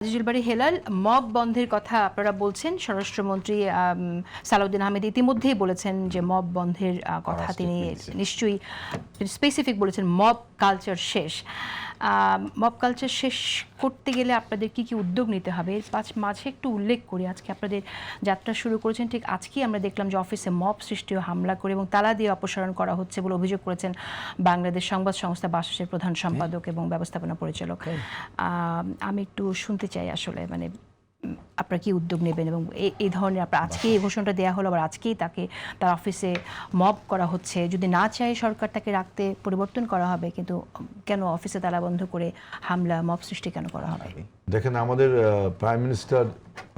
জুলবাড়ি Helal mob বন্ধের কথা আপনারা বলছেন, স্বরাষ্ট্রমন্ত্রী সালাউদ্দিন আহমেদ ইতিমধ্যেই বলেছেন যে মব বন্ধের কথা তিনি নিশ্চয়ই স্পেসিফিক বলেছেন। মব কালচার শেষ, মব কালচার শেষ করতে গেলে আপনাদের কি কি উদ্যোগ নিতে হবে এর মাঝে একটু উল্লেখ করি। আজকে আপনাদের যাত্রা শুরু করেছেন, ঠিক আজকেই আমরা দেখলাম যে অফিসে মব সৃষ্টি ও হামলা করে এবং তালা দিয়ে অপসারণ করা হচ্ছে বলে অভিযোগ করেছেন বাংলাদেশ সংবাদ সংস্থা বাসসের প্রধান সম্পাদক এবং ব্যবস্থাপনা পরিচালক। আমি একটু শুনতে চাই আসলে মানে আপনারা কি উদ্যোগ নেবেন এবং এই ধরনের আপনার আজকে এই ঘোষণাটা দেওয়া হলো, আবার আজকেই তাকে তার অফিসে মব করা হচ্ছে। যদি না চায় সরকার তাকে রাখতে পরিবর্তন করা হবে, কিন্তু কেন অফিসে তালা বন্ধ করে হামলা মব সৃষ্টি কেন করা হবে? দেখেন, আমাদের প্রাইম মিনিস্টার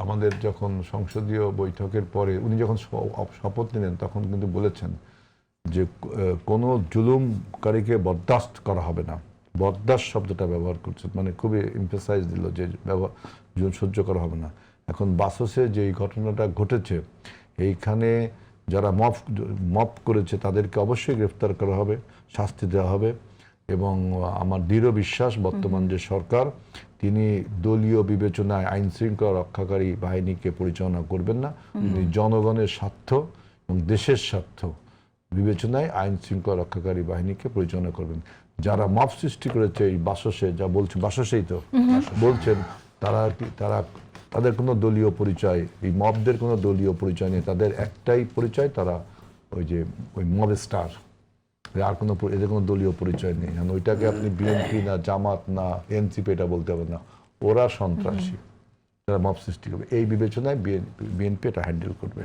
আমাদের যখন সংসদীয় বৈঠকের পরে উনি যখন শপথ নিলেন তখন কিন্তু বলেছেন যে কোনো জুলুমকারীকে বরদাস্ত করা হবে না। বরদাস্ত শব্দটা ব্যবহার করছেন, মানে খুবই এমফাসাইজ দিল যে জুলুম সহ্য করা হবে না। এখন বাসসে যে ঘটনাটা ঘটেছে, এইখানে যারা মব করেছে তাদেরকে অবশ্যই গ্রেফতার করা হবে, শাস্তি দেওয়া হবে। এবং আমার দৃঢ় বিশ্বাস বর্তমান যে সরকার, তিনি দলীয় বিবেচনায় আইন শৃঙ্খলা রক্ষাকারী বাহিনীকে পরিচালনা করবেন না। তিনি জনগণের স্বার্থ এবং দেশের স্বার্থ বিবেচনায় আইন শৃঙ্খলা রক্ষাকারী বাহিনীকে পরিচালনা করবেন। যারা মব সৃষ্টি করেছে এই বাসসে, যা বলছে বাসসেই তো বলছেন, তাদের কোনো দলীয় পরিচয়, এই মবদের কোনো দলীয় পরিচয় নেই। তাদের একটাই পরিচয়, তারা ওই মব স্টার, আর কোনো এদের কোনো দলীয় পরিচয় নেই। ওইটাকে আপনি বিএনপি না জামাত না এনসিপি এটা বলতে হবে না, ওরা সন্ত্রাসী, তারা মব সৃষ্টি করবে। এই বিবেচনায় বিএনপি এটা হ্যান্ডেল করবে।